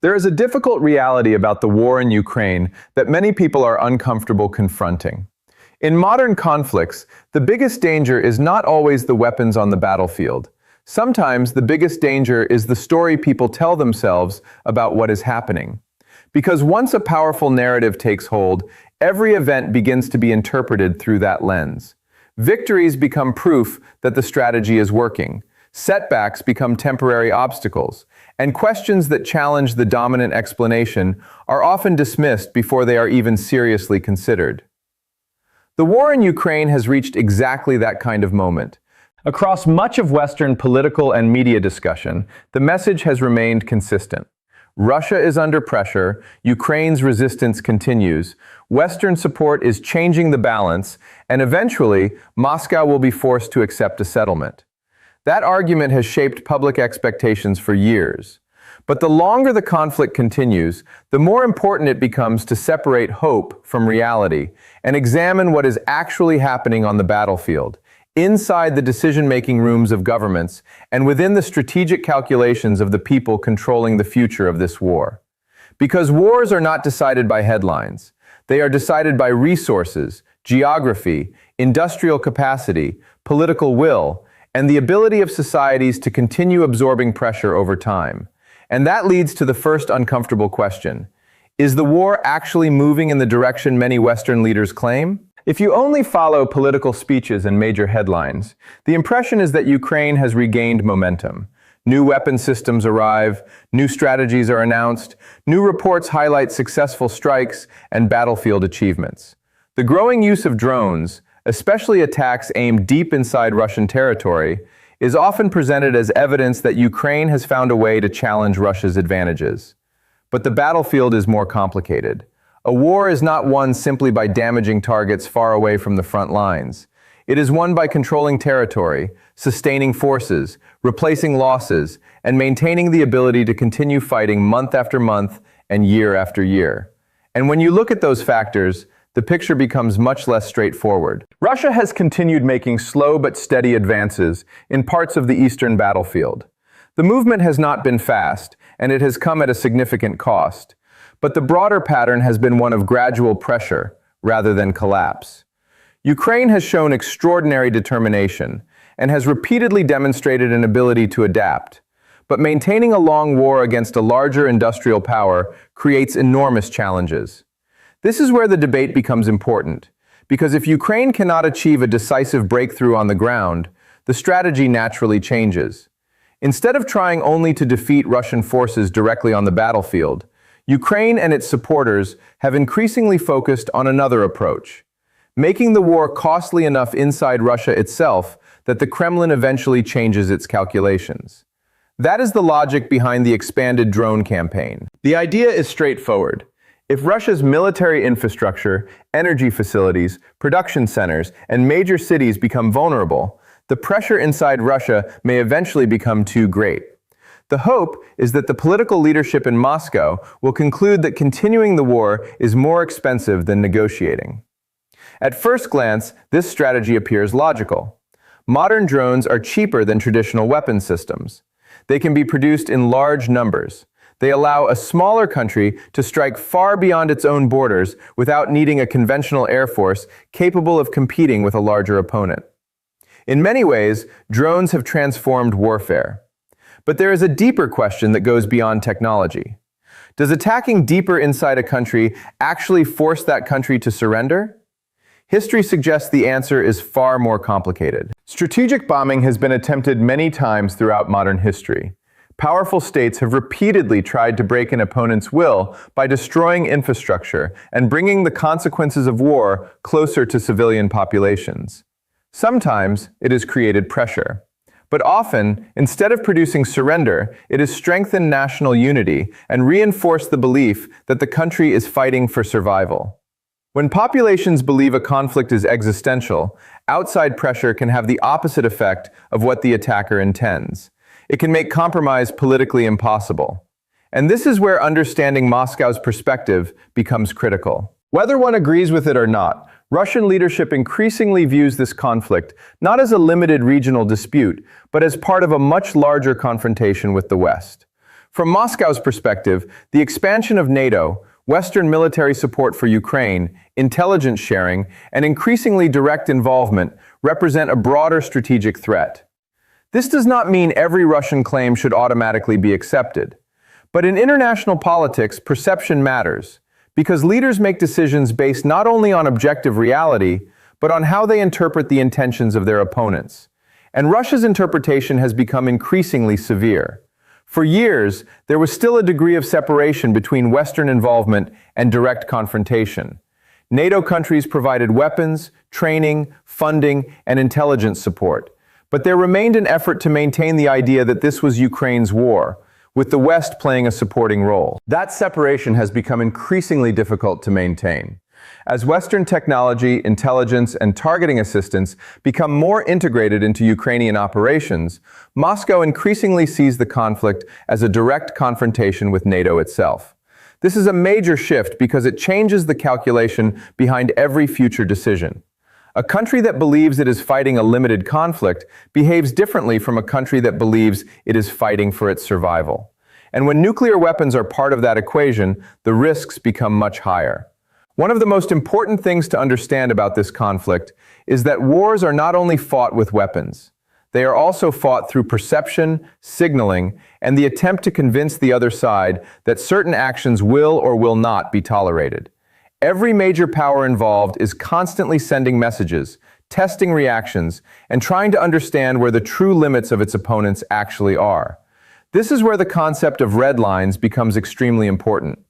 There is a difficult reality about the war in Ukraine that many people are uncomfortable confronting. In modern conflicts, the biggest danger is not always the weapons on the battlefield. Sometimes the biggest danger is the story people tell themselves about what is happening. Because once a powerful narrative takes hold, every event begins to be interpreted through that lens. Victories become proof that the strategy is working. Setbacks become temporary obstacles, and questions that challenge the dominant explanation are often dismissed before they are even seriously considered. The war in Ukraine has reached exactly that kind of moment. Across much of Western political and media discussion, the message has remained consistent. Russia is under pressure, Ukraine's resistance continues, Western support is changing the balance, and eventually, Moscow will be forced to accept a settlement. That argument has shaped public expectations for years. But the longer the conflict continues, the more important it becomes to separate hope from reality and examine what is actually happening on the battlefield, inside the decision-making rooms of governments, and within the strategic calculations of the people controlling the future of this war. Because wars are not decided by headlines. They are decided by resources, geography, industrial capacity, political will, and the ability of societies to continue absorbing pressure over time. And that leads to the first uncomfortable question. Is the war actually moving in the direction many Western leaders claim? If you only follow political speeches and major headlines, the impression is that Ukraine has regained momentum. New weapon systems arrive, new strategies are announced, new reports highlight successful strikes and battlefield achievements. The growing use of drones, especially attacks aimed deep inside Russian territory, is often presented as evidence that Ukraine has found a way to challenge Russia's advantages. But the battlefield is more complicated. A war is not won simply by damaging targets far away from the front lines. It is won by controlling territory, sustaining forces, replacing losses, and maintaining the ability to continue fighting month after month and year after year. And when you look at those factors, the picture becomes much less straightforward. Russia has continued making slow but steady advances in parts of the eastern battlefield. The movement has not been fast, and it has come at a significant cost. But the broader pattern has been one of gradual pressure, rather than collapse. Ukraine has shown extraordinary determination, and has repeatedly demonstrated an ability to adapt. But maintaining a long war against a larger industrial power creates enormous challenges. This is where the debate becomes important, because if Ukraine cannot achieve a decisive breakthrough on the ground, the strategy naturally changes. Instead of trying only to defeat Russian forces directly on the battlefield, Ukraine and its supporters have increasingly focused on another approach, making the war costly enough inside Russia itself that the Kremlin eventually changes its calculations. That is the logic behind the expanded drone campaign. The idea is straightforward. If Russia's military infrastructure, energy facilities, production centers, and major cities become vulnerable, the pressure inside Russia may eventually become too great. The hope is that the political leadership in Moscow will conclude that continuing the war is more expensive than negotiating. At first glance, this strategy appears logical. Modern drones are cheaper than traditional weapon systems. They can be produced in large numbers. They allow a smaller country to strike far beyond its own borders without needing a conventional air force capable of competing with a larger opponent. In many ways, drones have transformed warfare. But there is a deeper question that goes beyond technology. Does attacking deeper inside a country actually force that country to surrender? History suggests the answer is far more complicated. Strategic bombing has been attempted many times throughout modern history. Powerful states have repeatedly tried to break an opponent's will by destroying infrastructure and bringing the consequences of war closer to civilian populations. Sometimes it has created pressure. But often, instead of producing surrender, it has strengthened national unity and reinforced the belief that the country is fighting for survival. When populations believe a conflict is existential, outside pressure can have the opposite effect of what the attacker intends. It can make compromise politically impossible. And this is where understanding Moscow's perspective becomes critical. Whether one agrees with it or not, Russian leadership increasingly views this conflict not as a limited regional dispute, but as part of a much larger confrontation with the West. From Moscow's perspective, the expansion of NATO, Western military support for Ukraine, intelligence sharing, and increasingly direct involvement represent a broader strategic threat. This does not mean every Russian claim should automatically be accepted. But in international politics, perception matters, because leaders make decisions based not only on objective reality, but on how they interpret the intentions of their opponents. And Russia's interpretation has become increasingly severe. For years, there was still a degree of separation between Western involvement and direct confrontation. NATO countries provided weapons, training, funding, and intelligence support. But there remained an effort to maintain the idea that this was Ukraine's war, with the West playing a supporting role. That separation has become increasingly difficult to maintain. As Western technology, intelligence, and targeting assistance become more integrated into Ukrainian operations, Moscow increasingly sees the conflict as a direct confrontation with NATO itself. This is a major shift because it changes the calculation behind every future decision. A country that believes it is fighting a limited conflict behaves differently from a country that believes it is fighting for its survival. And when nuclear weapons are part of that equation, the risks become much higher. One of the most important things to understand about this conflict is that wars are not only fought with weapons. They are also fought through perception, signaling, and the attempt to convince the other side that certain actions will or will not be tolerated. Every major power involved is constantly sending messages, testing reactions, and trying to understand where the true limits of its opponents actually are. This is where the concept of red lines becomes extremely important.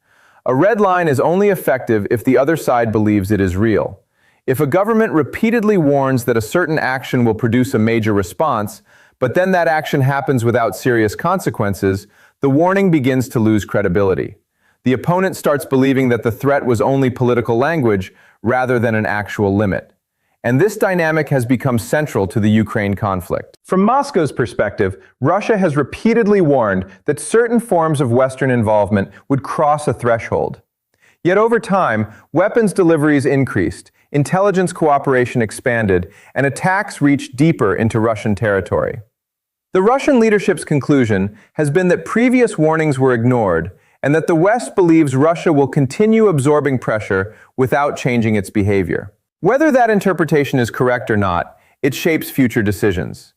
A red line is only effective if the other side believes it is real. If a government repeatedly warns that a certain action will produce a major response, but then that action happens without serious consequences, the warning begins to lose credibility. The opponent starts believing that the threat was only political language rather than an actual limit. And this dynamic has become central to the Ukraine conflict. From Moscow's perspective, Russia has repeatedly warned that certain forms of Western involvement would cross a threshold. Yet over time, weapons deliveries increased, intelligence cooperation expanded, and attacks reached deeper into Russian territory. The Russian leadership's conclusion has been that previous warnings were ignored, and that the West believes Russia will continue absorbing pressure without changing its behavior. Whether that interpretation is correct or not, it shapes future decisions.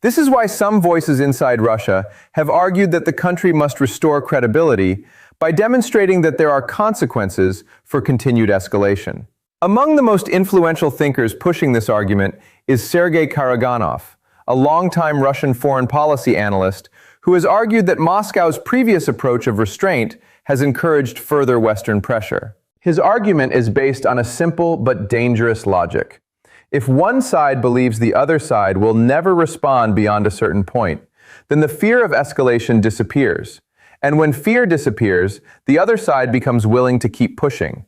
This is why some voices inside Russia have argued that the country must restore credibility by demonstrating that there are consequences for continued escalation. Among the most influential thinkers pushing this argument is Sergei Karaganov, a longtime Russian foreign policy analyst who has argued that Moscow's previous approach of restraint has encouraged further Western pressure. His argument is based on a simple but dangerous logic. If one side believes the other side will never respond beyond a certain point, then the fear of escalation disappears. And when fear disappears, the other side becomes willing to keep pushing.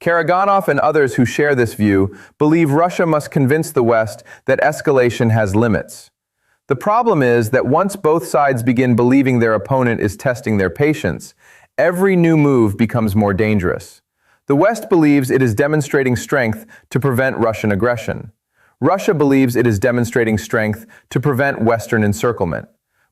Karaganov and others who share this view believe Russia must convince the West that escalation has limits. The problem is that once both sides begin believing their opponent is testing their patience, every new move becomes more dangerous. The West believes it is demonstrating strength to prevent Russian aggression. Russia believes it is demonstrating strength to prevent Western encirclement.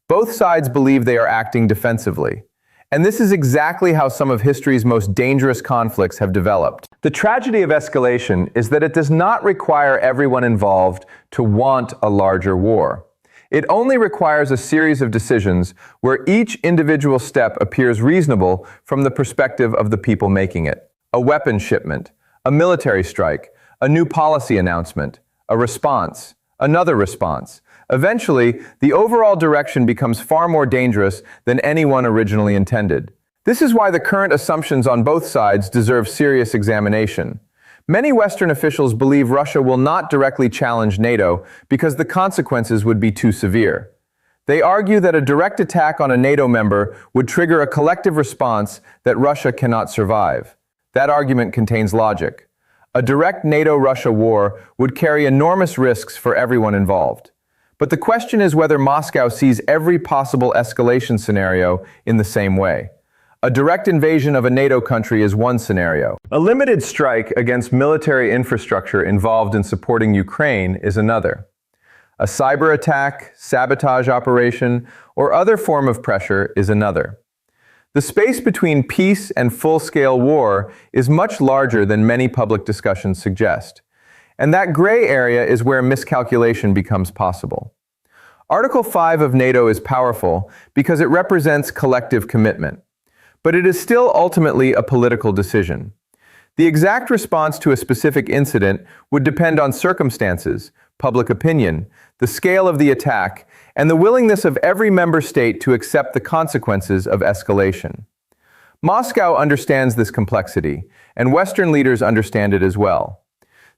Both sides believe they are acting defensively. And this is exactly how some of history's most dangerous conflicts have developed. The tragedy of escalation is that it does not require everyone involved to want a larger war. It only requires a series of decisions where each individual step appears reasonable from the perspective of the people making it. A weapon shipment, a military strike, a new policy announcement, a response, another response. Eventually, the overall direction becomes far more dangerous than anyone originally intended. This is why the current assumptions on both sides deserve serious examination. Many Western officials believe Russia will not directly challenge NATO because the consequences would be too severe. They argue that a direct attack on a NATO member would trigger a collective response that Russia cannot survive. That argument contains logic. A direct NATO-Russia war would carry enormous risks for everyone involved. But the question is whether Moscow sees every possible escalation scenario in the same way. A direct invasion of a NATO country is one scenario. A limited strike against military infrastructure involved in supporting Ukraine is another. A cyber attack, sabotage operation, or other form of pressure is another. The space between peace and full-scale war is much larger than many public discussions suggest. And that gray area is where miscalculation becomes possible. Article 5 of NATO is powerful because it represents collective commitment. But it is still ultimately a political decision. The exact response to a specific incident would depend on circumstances, public opinion, the scale of the attack, and the willingness of every member state to accept the consequences of escalation. Moscow understands this complexity, and Western leaders understand it as well.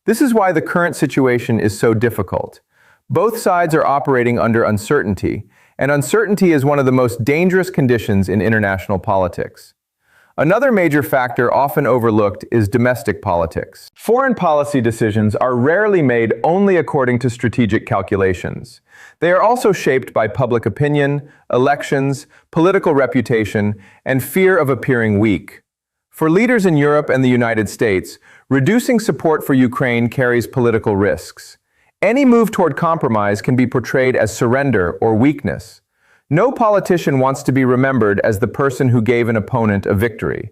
This is why the current situation is so difficult. Both sides are operating under uncertainty, and uncertainty is one of the most dangerous conditions in international politics. Another major factor often overlooked is domestic politics. Foreign policy decisions are rarely made only according to strategic calculations. They are also shaped by public opinion, elections, political reputation, and fear of appearing weak. For leaders in Europe and the United States, reducing support for Ukraine carries political risks. Any move toward compromise can be portrayed as surrender or weakness. No politician wants to be remembered as the person who gave an opponent a victory.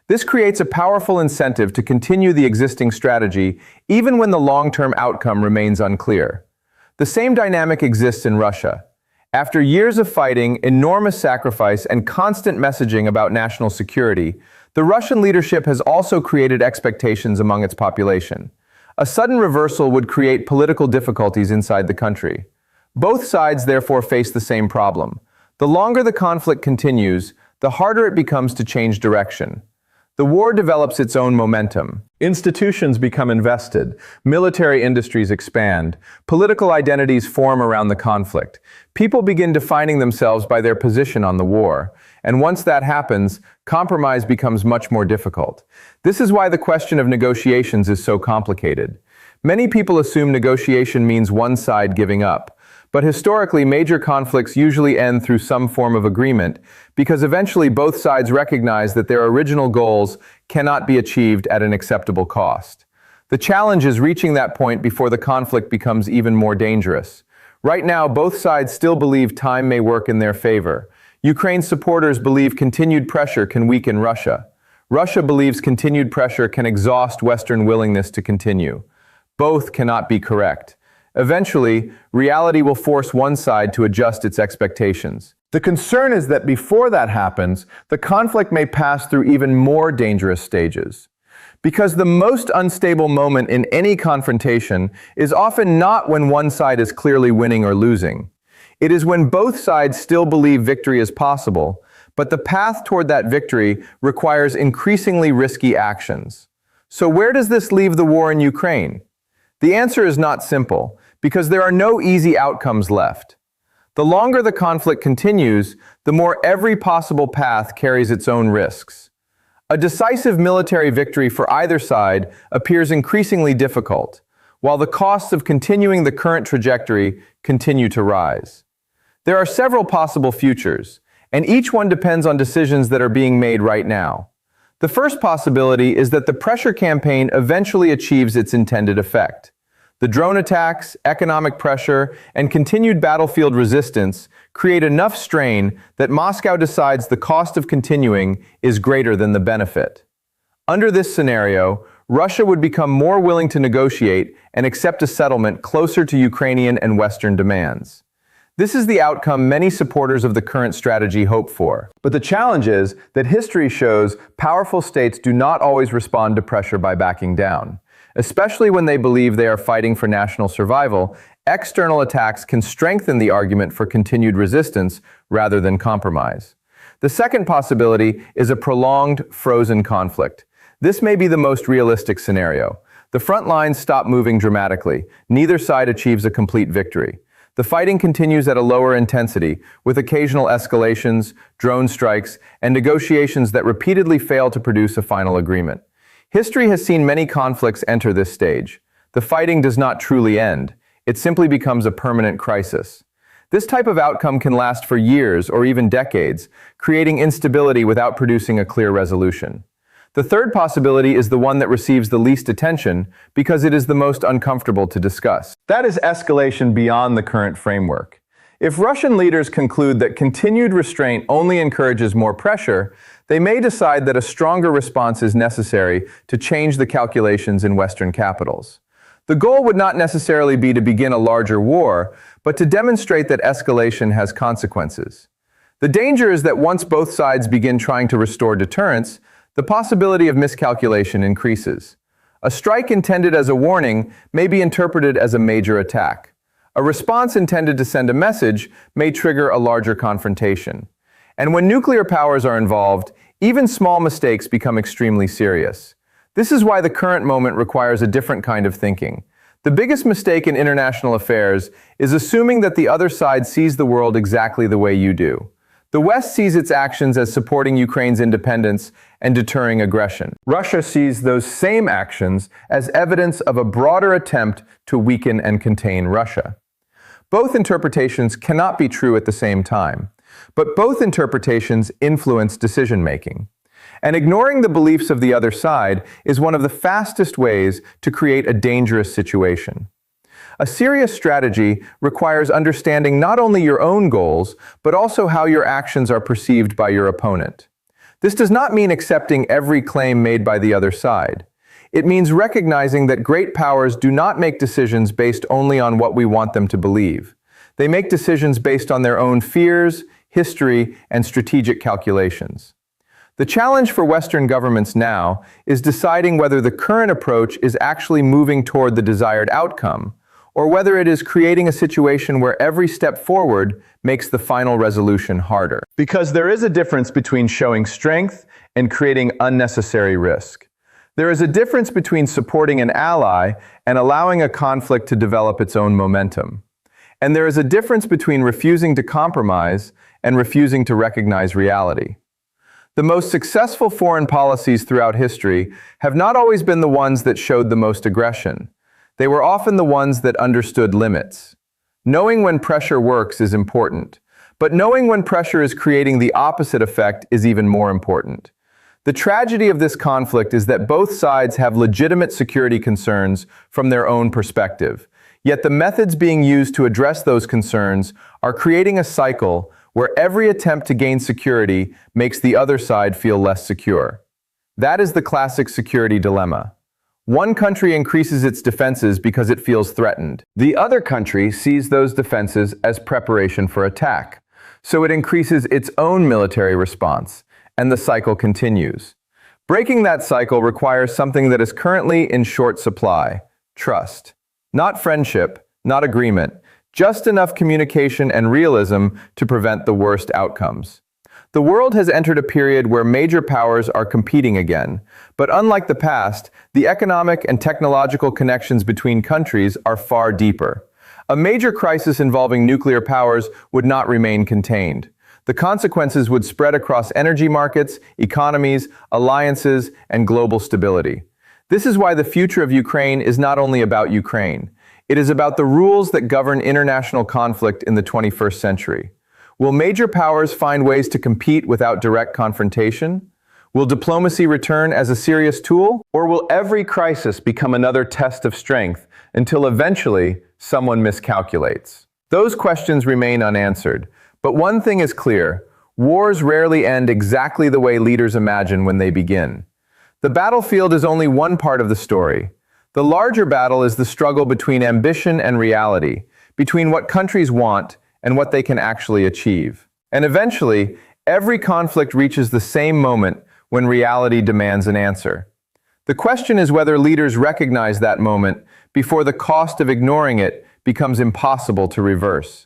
This creates a powerful incentive to continue the existing strategy even when the long-term outcome remains unclear. The same dynamic exists in Russia. After years of fighting, enormous sacrifice, and constant messaging about national security, the Russian leadership has also created expectations among its population. A sudden reversal would create political difficulties inside the country. Both sides therefore face the same problem. The longer the conflict continues, the harder it becomes to change direction. The war develops its own momentum. Institutions become invested, military industries expand, political identities form around the conflict. People begin defining themselves by their position on the war, and once that happens, compromise becomes much more difficult. This is why the question of negotiations is so complicated. Many people assume negotiation means one side giving up. But historically, major conflicts usually end through some form of agreement because eventually both sides recognize that their original goals cannot be achieved at an acceptable cost. The challenge is reaching that point before the conflict becomes even more dangerous. Right now, both sides still believe time may work in their favor. Ukraine's supporters believe continued pressure can weaken Russia. Russia believes continued pressure can exhaust Western willingness to continue. Both cannot be correct. Eventually, reality will force one side to adjust its expectations. The concern is that before that happens, the conflict may pass through even more dangerous stages. Because the most unstable moment in any confrontation is often not when one side is clearly winning or losing. It is when both sides still believe victory is possible, but the path toward that victory requires increasingly risky actions. So where does this leave the war in Ukraine? The answer is not simple, because there are no easy outcomes left. The longer the conflict continues, the more every possible path carries its own risks. A decisive military victory for either side appears increasingly difficult, while the costs of continuing the current trajectory continue to rise. There are several possible futures, and each one depends on decisions that are being made right now. The first possibility is that the pressure campaign eventually achieves its intended effect. The drone attacks, economic pressure, and continued battlefield resistance create enough strain that Moscow decides the cost of continuing is greater than the benefit. Under this scenario, Russia would become more willing to negotiate and accept a settlement closer to Ukrainian and Western demands. This is the outcome many supporters of the current strategy hope for. But the challenge is that history shows powerful states do not always respond to pressure by backing down. Especially when they believe they are fighting for national survival, external attacks can strengthen the argument for continued resistance rather than compromise. The second possibility is a prolonged, frozen conflict. This may be the most realistic scenario. The front lines stop moving dramatically. Neither side achieves a complete victory. The fighting continues at a lower intensity, with occasional escalations, drone strikes, and negotiations that repeatedly fail to produce a final agreement. History has seen many conflicts enter this stage. The fighting does not truly end. It simply becomes a permanent crisis. This type of outcome can last for years or even decades, creating instability without producing a clear resolution. The third possibility is the one that receives the least attention because it is the most uncomfortable to discuss. That is escalation beyond the current framework. If Russian leaders conclude that continued restraint only encourages more pressure, they may decide that a stronger response is necessary to change the calculations in Western capitals. The goal would not necessarily be to begin a larger war, but to demonstrate that escalation has consequences. The danger is that once both sides begin trying to restore deterrence, the possibility of miscalculation increases. A strike intended as a warning may be interpreted as a major attack. A response intended to send a message may trigger a larger confrontation. And when nuclear powers are involved, even small mistakes become extremely serious. This is why the current moment requires a different kind of thinking. The biggest mistake in international affairs is assuming that the other side sees the world exactly the way you do. The West sees its actions as supporting Ukraine's independence and deterring aggression. Russia sees those same actions as evidence of a broader attempt to weaken and contain Russia. Both interpretations cannot be true at the same time, but both interpretations influence decision-making. And ignoring the beliefs of the other side is one of the fastest ways to create a dangerous situation. A serious strategy requires understanding not only your own goals, but also how your actions are perceived by your opponent. This does not mean accepting every claim made by the other side. It means recognizing that great powers do not make decisions based only on what we want them to believe. They make decisions based on their own fears, history, and strategic calculations. The challenge for Western governments now is deciding whether the current approach is actually moving toward the desired outcome, or whether it is creating a situation where every step forward makes the final resolution harder. Because there is a difference between showing strength and creating unnecessary risk. There is a difference between supporting an ally and allowing a conflict to develop its own momentum. And there is a difference between refusing to compromise and refusing to recognize reality. The most successful foreign policies throughout history have not always been the ones that showed the most aggression. They were often the ones that understood limits. Knowing when pressure works is important, but knowing when pressure is creating the opposite effect is even more important. The tragedy of this conflict is that both sides have legitimate security concerns from their own perspective, yet the methods being used to address those concerns are creating a cycle where every attempt to gain security makes the other side feel less secure. That is the classic security dilemma. One country increases its defenses because it feels threatened. The other country sees those defenses as preparation for attack, so it increases its own military response, and the cycle continues. Breaking that cycle requires something that is currently in short supply: trust. Not friendship, not agreement, just enough communication and realism to prevent the worst outcomes. The world has entered a period where major powers are competing again, but unlike the past, the economic and technological connections between countries are far deeper. A major crisis involving nuclear powers would not remain contained. The consequences would spread across energy markets, economies, alliances, and global stability. This is why the future of Ukraine is not only about Ukraine. It is about the rules that govern international conflict in the 21st century. Will major powers find ways to compete without direct confrontation? Will diplomacy return as a serious tool? Or will every crisis become another test of strength until eventually someone miscalculates? Those questions remain unanswered, but one thing is clear: wars rarely end exactly the way leaders imagine when they begin. The battlefield is only one part of the story. The larger battle is the struggle between ambition and reality, between what countries want and what they can actually achieve. And eventually, every conflict reaches the same moment when reality demands an answer. The question is whether leaders recognize that moment before the cost of ignoring it becomes impossible to reverse.